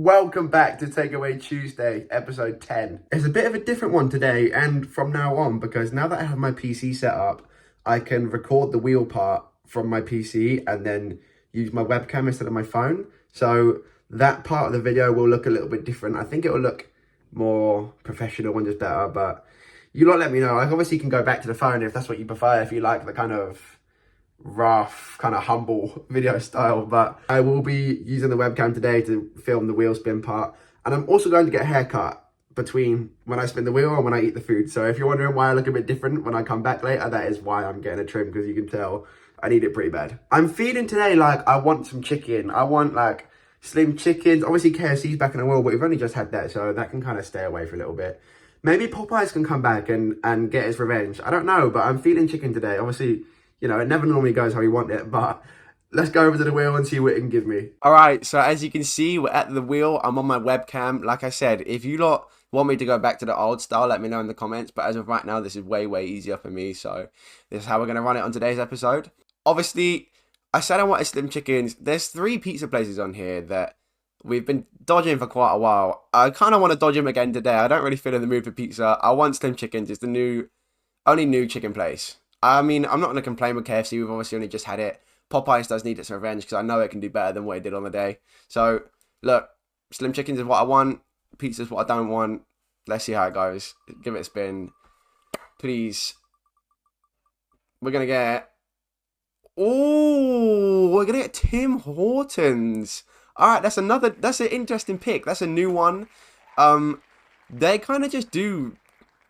Welcome back to Takeaway Tuesday, episode 10. It's a bit of a different one today and from now on, because now that I have my PC set up, I can record the wheel part from my PC and then use my webcam instead of my phone. So that part of the video will look a little bit different. I think it will look more professional and just better, but you lot let me know. I obviously can go back to the phone if that's what you prefer, if you like the kind of rough, kind of humble video style, but I will be using the webcam today to film the wheel spin part. And I'm also going to get a haircut between when I spin the wheel and when I eat the food. So if you're wondering why I look a bit different when I come back later, that is why I'm getting a trim, because you can tell I need it pretty bad. I'm feeling today like I want some chicken. I want like slim chickens. Obviously KFC's back in the world, but we've only just had that, so that can kind of stay away for a little bit. Maybe Popeyes can come back and get his revenge. I don't know, but I'm feeling chicken today. Obviously, you know, it never normally goes how you want it, but let's go over to the wheel and see what it can give me. All right, so as you can see, we're at the wheel. I'm on my webcam. Like I said, if you lot want me to go back to the old style, let me know in the comments. But as of right now, this is way, way easier for me. So this is how we're going to run it on today's episode. Obviously, I said I wanted slim chickens. There's 3 pizza places on here that we've been dodging for quite a while. I kind of want to dodge them again today. I don't really feel in the mood for pizza. I want slim chickens. It's the only new chicken place. I mean, I'm not going to complain with KFC. We've obviously only just had it. Popeyes does need its revenge because I know it can do better than what it did on the day. So, look, slim chickens is what I want. Pizza is what I don't want. Let's see how it goes. Give it a spin. Please. We're going to get... Oh, we're going to get Tim Hortons. All right, that's an interesting pick. That's a new one. They kind of just do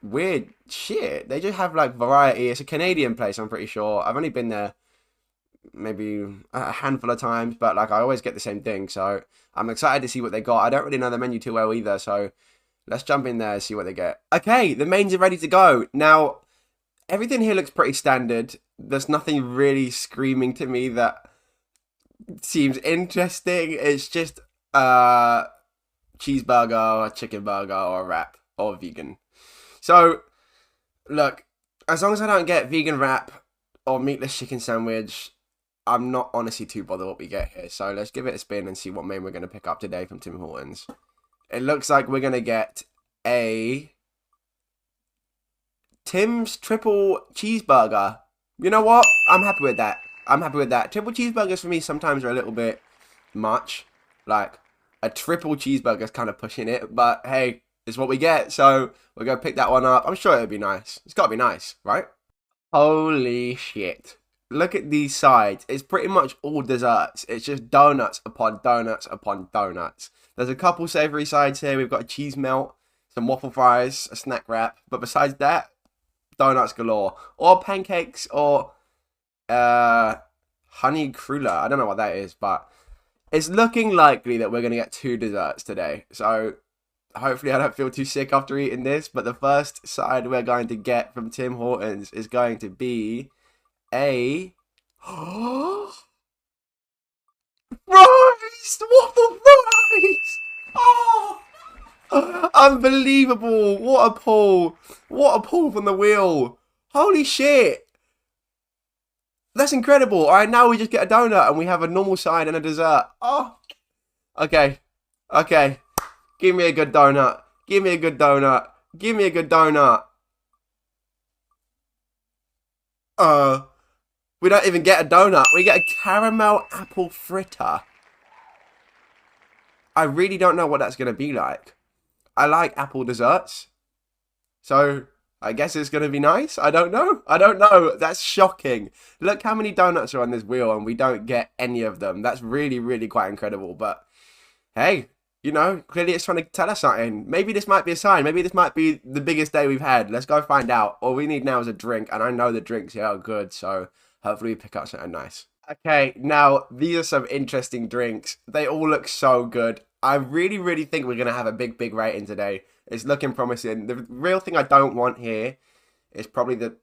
weird shit. They just have like variety. It's a Canadian place, I'm pretty sure. I've only been there maybe a handful of times, but like I always get the same thing, so I'm excited to see what they got. I don't really know the menu too well either, so let's jump in there and see what they get. Okay, the mains are ready to go. Now, everything here looks pretty standard. There's nothing really screaming to me that seems interesting. It's just a cheeseburger, or a chicken burger, or a wrap, or vegan. So, look, as long as I don't get vegan wrap or meatless chicken sandwich, I'm not honestly too bothered what we get here. So let's give it a spin and see what main we're going to pick up today from Tim Hortons. It looks like we're going to get a Tim's triple cheeseburger. You know what? I'm happy with that. I'm happy with that. Triple cheeseburgers for me sometimes are a little bit much. Like, a triple cheeseburger is kind of pushing it, but hey, it's what we get, so we're going to pick that one up. I'm sure it'll be nice. It's got to be nice, right? Holy shit. Look at these sides. It's pretty much all desserts. It's just donuts upon donuts upon donuts. There's a couple savory sides here. We've got a cheese melt, some waffle fries, a snack wrap. But besides that, donuts galore. Or pancakes or honey cruller. I don't know what that is, but it's looking likely that we're going to get 2 desserts today. So hopefully I don't feel too sick after eating this, but the first side we're going to get from Tim Hortons is going to be a rice! Waffle fries! Oh! Unbelievable! What a pull! What a pull from the wheel! Holy shit! That's incredible! Alright, now we just get a donut and we have a normal side and a dessert. Oh! Okay. Okay. Give me a good donut. Give me a good donut. Give me a good donut. We don't even get a donut. We get a caramel apple fritter. I really don't know what that's going to be like. I like apple desserts. So, I guess it's going to be nice. I don't know. I don't know. That's shocking. Look how many donuts are on this wheel and we don't get any of them. That's really, really quite incredible. But, hey, you know, clearly it's trying to tell us something. Maybe this might be a sign. Maybe this might be the biggest day we've had. Let's go find out. All we need now is a drink. And I know the drinks here are good. So, hopefully we pick up something nice. Okay, now, these are some interesting drinks. They all look so good. I really, really think we're going to have a big, big rating today. It's looking promising. The real thing I don't want here is probably the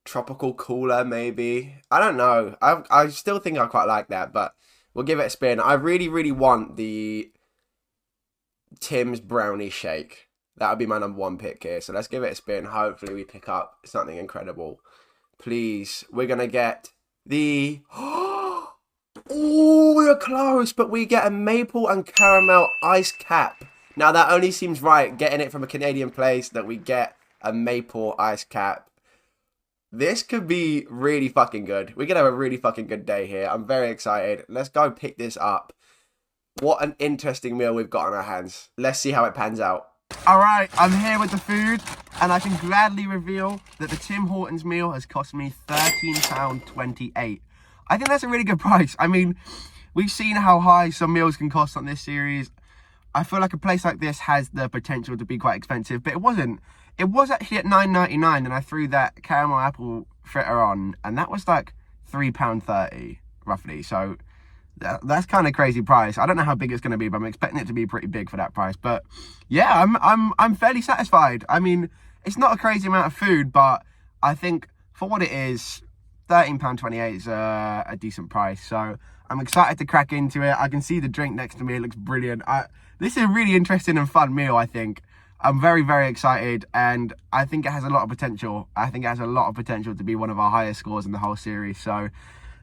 tropical cooler, maybe. I don't know. I still think I quite like that, but we'll give it a spin. I really, really want the Tim's brownie shake. That would be my #1 pick here. So let's give it a spin. Hopefully we pick up something incredible. Please. We're going to get the Oh, we were close, but we get a maple and caramel ice cap. Now, that only seems right, getting it from a Canadian place, that we get a maple ice cap. This could be really fucking good. We could have a really fucking good day here. I'm very excited. Let's go pick this up. What an interesting meal we've got on our hands. Let's see how it pans out. All right, I'm here with the food, and I can gladly reveal that the Tim Hortons meal has cost me £13.28. I think that's a really good price. I mean, we've seen how high some meals can cost on this series. I feel like a place like this has the potential to be quite expensive, but it wasn't. It was actually at $9.99, and I threw that caramel apple fritter on, and that was like £3.30 roughly. So that's kind of crazy price. I don't know how big it's going to be, but I'm expecting it to be pretty big for that price. But yeah, I'm fairly satisfied. I mean, it's not a crazy amount of food, but I think for what it is, £13.28 is a decent price. So I'm excited to crack into it. I can see the drink next to me. It looks brilliant. This is a really interesting and fun meal, I think. I'm very, very excited, and I think it has a lot of potential. I think it has a lot of potential to be one of our highest scores in the whole series. So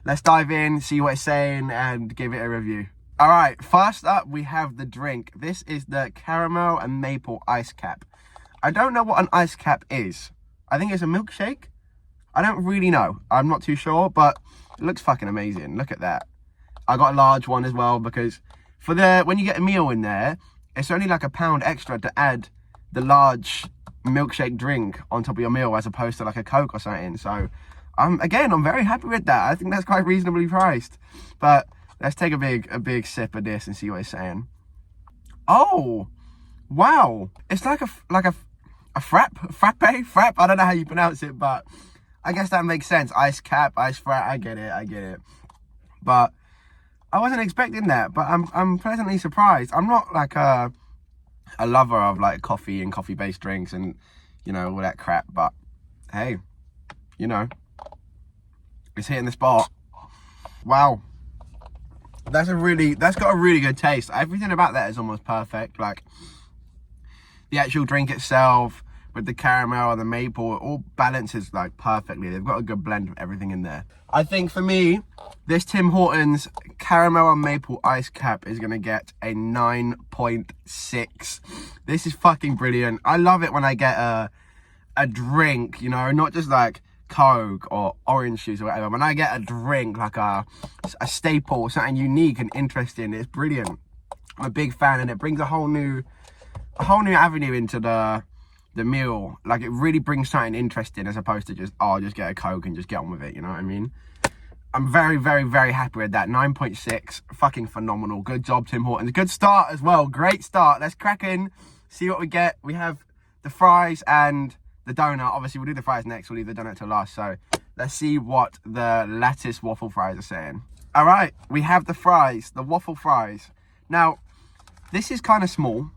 let's dive in, see what it's saying, and give it a review. All right, first up, we have the drink. This is the caramel and maple ice cap. I don't know what an ice cap is. I think it's a milkshake. I don't really know. I'm not too sure, but it looks fucking amazing. Look at that. I got a large one as well, because when you get a meal in there, it's only like £1 extra to add the large milkshake drink on top of your meal, as opposed to like a Coke or something. So again, I'm very happy with that. I think that's quite reasonably priced. But let's take a big sip of this and see what it's saying. Oh, wow. It's like a frappe. I don't know how you pronounce it, but I guess that makes sense. Ice cap, ice frappe. I get it. But I wasn't expecting that, but I'm pleasantly surprised. I'm not like a lover of like coffee and coffee-based drinks and, you know, all that crap, but hey, you know, it's hitting the spot. Wow. That's got a really good taste. Everything about that is almost perfect. Like the actual drink itself with the caramel and the maple, it all balances like perfectly. They've got a good blend of everything in there. I think for me, this Tim Hortons caramel and maple ice cap is going to get a 9.6. This is fucking brilliant. I love it when I get a drink, you know, not just like Coke or orange juice or whatever. When I get a drink, like a staple, something unique and interesting, it's brilliant. I'm a big fan, and it brings a whole new avenue into the meal. Like, it really brings something interesting, as opposed to just get a Coke and just get on with it, you know what I mean? I'm very, very, very happy with that. 9.6, fucking phenomenal. Good job, Tim Hortons. Good start as well. Great start. Let's crack in, see what we get. We have the fries and the donut. Obviously, we'll do the fries next. We'll leave the donut till last. So let's see what the lettuce waffle fries are saying. All right, we have the fries, the waffle fries. Now, this is kind of small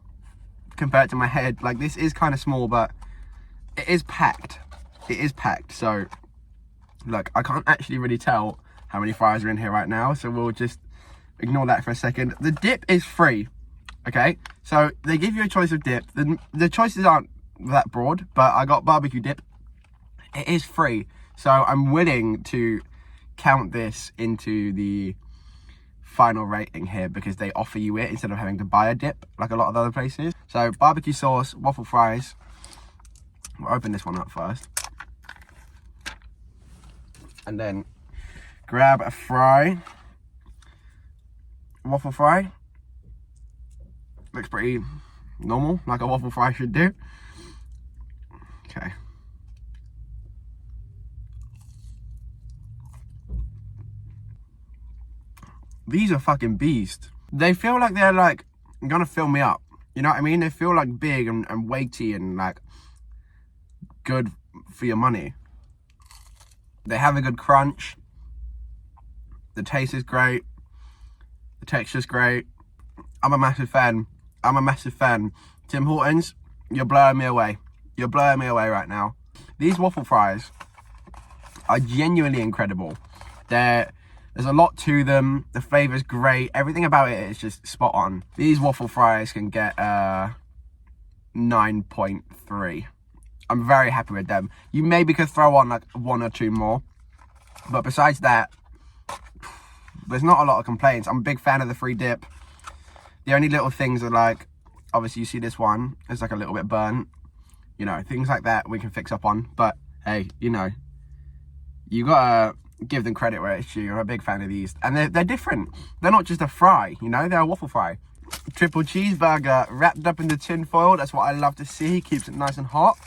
compared to my head. Like, this is kind of small, but it is packed. So look, I can't actually really tell how many fries are in here right now, so we'll just ignore that for a second. The dip is free, okay? So they give you a choice of dip. The choices aren't that broad, but I got barbecue dip. It is free, so I'm willing to count this into the final rating here, because they offer you it instead of having to buy a dip like a lot of other places. So barbecue sauce, waffle fries. We'll open this one up first, and then grab a fry. Waffle fry. Looks pretty normal, like a waffle fry should do. Okay. These are fucking beast. They feel like they're like gonna fill me up. You know what I mean? They feel like big and weighty and like good for your money. They have a good crunch. The taste is great. The texture's great. I'm a massive fan. Tim Hortons, you're blowing me away. You're blowing me away right now. These waffle fries are genuinely incredible. There's a lot to them. The flavor's great. Everything about it is just spot on. These waffle fries can get 9.3. I'm very happy with them. You maybe could throw on like one or two more, but besides that, There's not a lot of complaints. I'm a big fan of the free dip. The only little things are like, obviously you see this one, it's like a little bit burnt. You know, things like that we can fix up on. But hey, you know, you gotta give them credit where it's due. I'm a big fan of these. And they're different. They're not just a fry, you know, they're a waffle fry. Triple cheeseburger wrapped up in the tin foil. That's what I love to see. Keeps it nice and hot.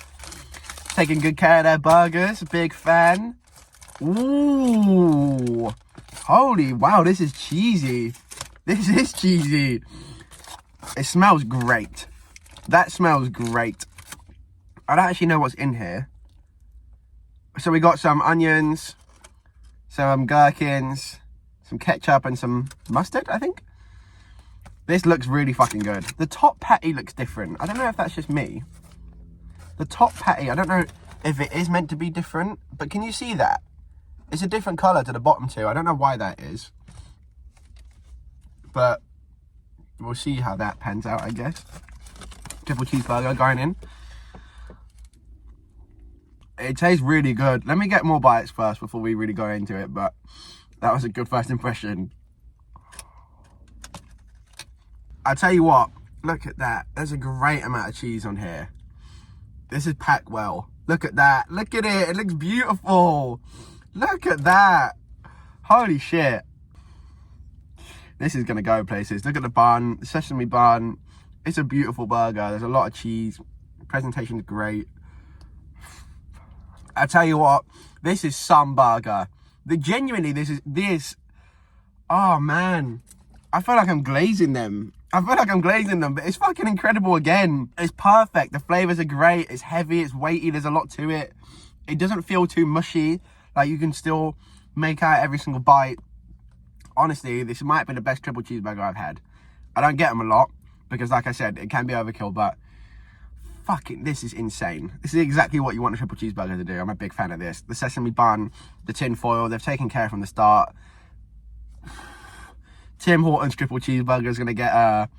Taking good care of their burgers. Big fan. Ooh. Holy wow, this is cheesy. This is cheesy. It smells great. That smells great. I don't actually know what's in here. So we got some onions, some gherkins, some ketchup and some mustard, I think. This looks really fucking good. The top patty looks different. I don't know if that's just me. The top patty, I don't know if it is meant to be different, but can you see that? It's a different colour to the bottom two. I don't know why that is. But we'll see how that pans out, I guess. Triple cheeseburger going in. It tastes really good. Let me get more bites first before we really go into it, but that was a good first impression. I tell you what, look at that. There's a great amount of cheese on here. This is packed well. Look at that. Look at it. It looks beautiful. Look at that. Holy shit. This is going to go places. Look at the bun, the sesame bun. It's a beautiful burger. There's a lot of cheese. Presentation's great. I tell you what, this is some burger. Genuinely, this. Oh man. I feel like I'm glazing them. But it's fucking incredible again. It's perfect. The flavors are great. It's heavy, it's weighty, there's a lot to it. It doesn't feel too mushy. Like, you can still make out every single bite. Honestly, this might be the best triple cheeseburger I've had. I don't get them a lot, because like I said, it can be overkill, but fucking, this is insane. This is exactly what you want a triple cheeseburger to do. I'm a big fan of this. The sesame bun, the tin foil, they've taken care from the start. Tim Hortons triple cheeseburger is going to get a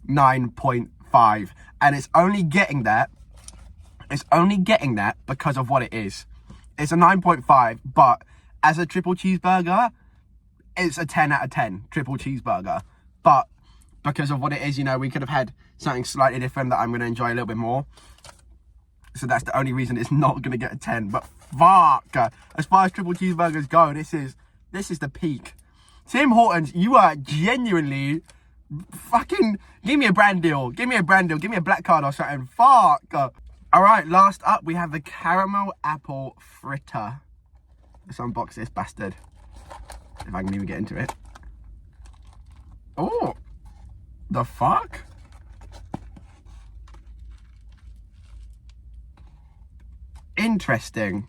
9.5. And it's only getting that because of what it is. It's a 9.5, but as a triple cheeseburger, it's a 10 out of 10 triple cheeseburger. But because of what it is, you know, we could have had something slightly different that I'm going to enjoy a little bit more. So that's the only reason it's not going to get a 10. But fuck, as far as triple cheeseburgers go, this is the peak. Tim Hortons, you are genuinely fucking... Give me a brand deal. Give me a black card or something. Fuck. All right, last up, we have the caramel apple fritter. Let's unbox this bastard. If I can even get into it. Oh, the fuck? Interesting.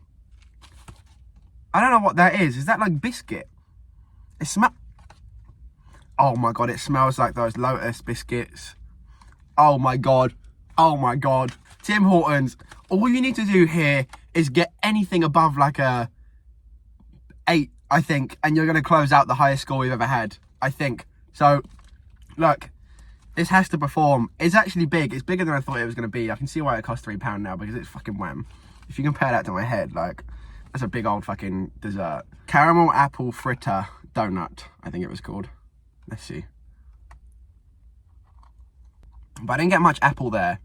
I don't know what that is. Is that like biscuit? It smells... Oh my god, it smells like those Lotus biscuits. Oh my god. Oh my god. Tim Hortons, all you need to do here is get anything above like a 8, I think, and you're going to close out the highest score we've ever had, I think. So, look, this has to perform. It's actually big. It's bigger than I thought it was going to be. I can see why it costs £3 now, because it's fucking wham. If you compare that to my head, like, that's a big old fucking dessert. Caramel apple fritter donut, I think it was called. Let's see. But I didn't get much apple there.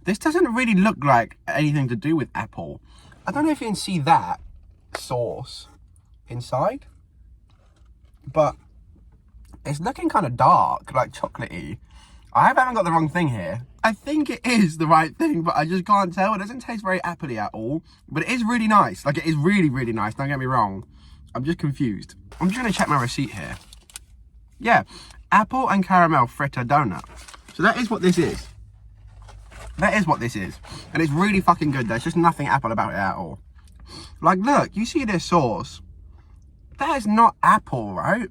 This doesn't really look like anything to do with apple. I don't know if you can see that sauce inside, but it's looking kind of dark, like chocolatey. I haven't got the wrong thing here. I think it is the right thing, but I just can't tell. It doesn't taste very appley at all, but it is really nice. Like, it is really, really nice. Don't get me wrong. I'm just confused. I'm just going to check my receipt here. Yeah, apple and caramel fritter donut. So that is what this is. That is what this is. And it's really fucking good. There's just nothing apple about it at all. Like, look, you see this sauce? That is not apple, right?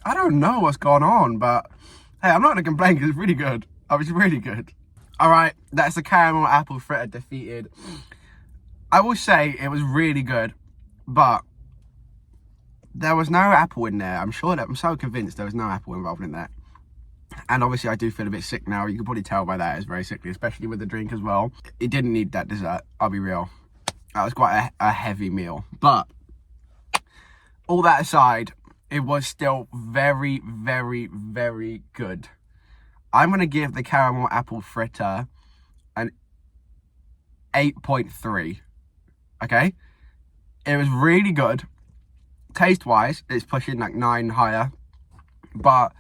I don't know what's going on, but hey, I'm not going to complain because it's really good. Oh, it's really good. All right, that's the caramel apple fritter defeated. I will say it was really good, but there was no apple in there. I'm so convinced there was no apple involved in that. And obviously I do feel a bit sick now. You can probably tell by that it's very sickly, especially with the drink as well. It didn't need that dessert, I'll be real. That was quite a heavy meal. But all that aside, it was still very, very, very good. I'm going to give the caramel apple fritter an 8.3. Okay? It was really good. Taste-wise, it's pushing like 9 higher. But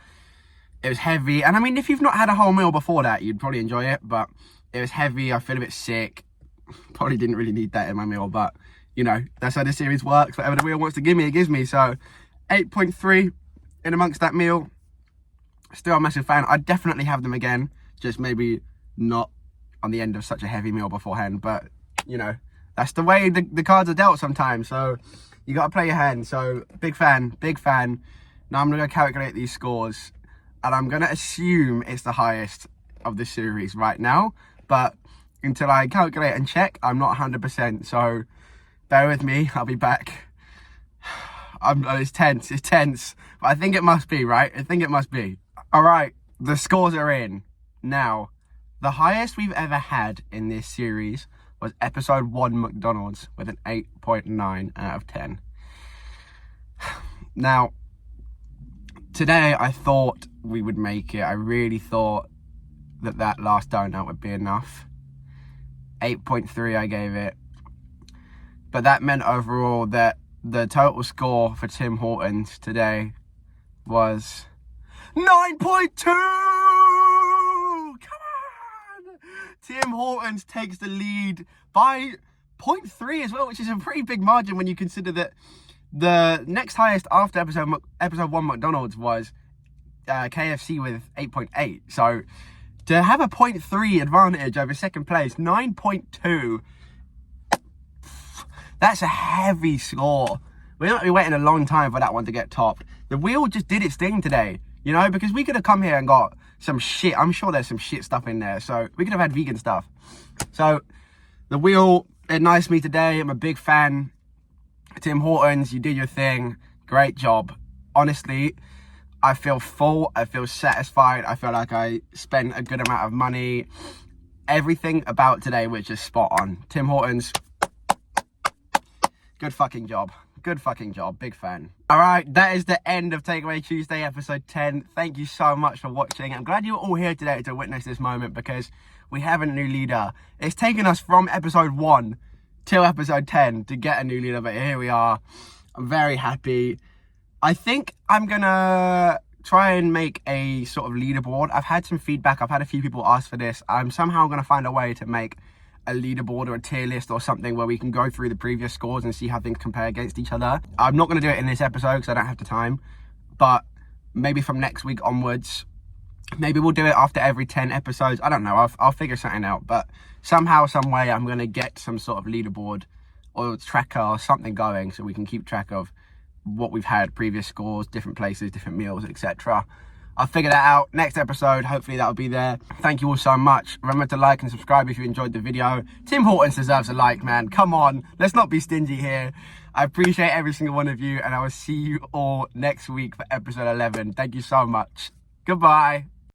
it was heavy. And I mean, if you've not had a whole meal before that, you'd probably enjoy it. But it was heavy. I feel a bit sick. Probably didn't really need that in my meal. But, you know, that's how this series works. Whatever the wheel wants to give me, it gives me. So, 8.3 in amongst that meal. Still a massive fan. I'd definitely have them again. Just maybe not on the end of such a heavy meal beforehand. But, you know, that's the way the cards are dealt sometimes. So, you got to play your hand. So, big fan. Big fan. Now, I'm going to go calculate these scores. And I'm going to assume it's the highest of the series right now. But until I calculate and check, I'm not 100%. So, bear with me. I'll be back. It's tense. It's tense. But I think it must be, right? I think it must be. All right. The scores are in. Now, the highest we've ever had in this series was episode 1 McDonald's with an 8.9 out of 10. Now, today I thought we would make it. I really thought that last donut would be enough. 8.3 I gave it. But that meant overall that the total score for Tim Hortons today was 9.2! Come on! Tim Hortons takes the lead by 0.3 as well, which is a pretty big margin when you consider that the next highest after episode 1 McDonald's was KFC with 8.8. So to have a 0.3 advantage over second place, 9.2, that's a heavy score. We're not be waiting a long time for that one to get topped. The wheel just did its thing today, you know, because we could have come here and got some shit. I'm sure there's some shit stuff in there. So we could have had vegan stuff. So the wheel, it nice me today. I'm a big fan. Tim Hortons, you did your thing. Great job. Honestly, I feel full. I feel satisfied. I feel like I spent a good amount of money. Everything about today was just spot on. Tim Hortons, good fucking job. Good fucking job. Big fan. All right, that is the end of Takeaway Tuesday, episode 10. Thank you so much for watching. I'm glad you were all here today to witness this moment because we have a new leader. It's taken us from episode 1 till episode 10 to get a new leader, but here we are. I'm very happy. I think I'm gonna try and make a sort of leaderboard. I've had some feedback. I've had a few people ask for this. I'm somehow gonna find a way to make a leaderboard or a tier list or something where we can go through the previous scores and see how things compare against each other. I'm not gonna do it in this episode because I don't have the time, but maybe from next week onwards, maybe we'll do it after every 10 episodes. I don't know. I'll figure something out, but somehow, some way, I'm gonna get some sort of leaderboard or tracker or something going so we can keep track of what we've had, previous scores, different places, different meals, etc. I'll figure that out next episode. Hopefully that'll be there. Thank you all so much. Remember to like and subscribe if you enjoyed the video. Tim Hortons deserves a like, man. Come on, let's not be stingy here. I appreciate every single one of you, and I will see you all next week for episode 11. Thank you so much. Goodbye.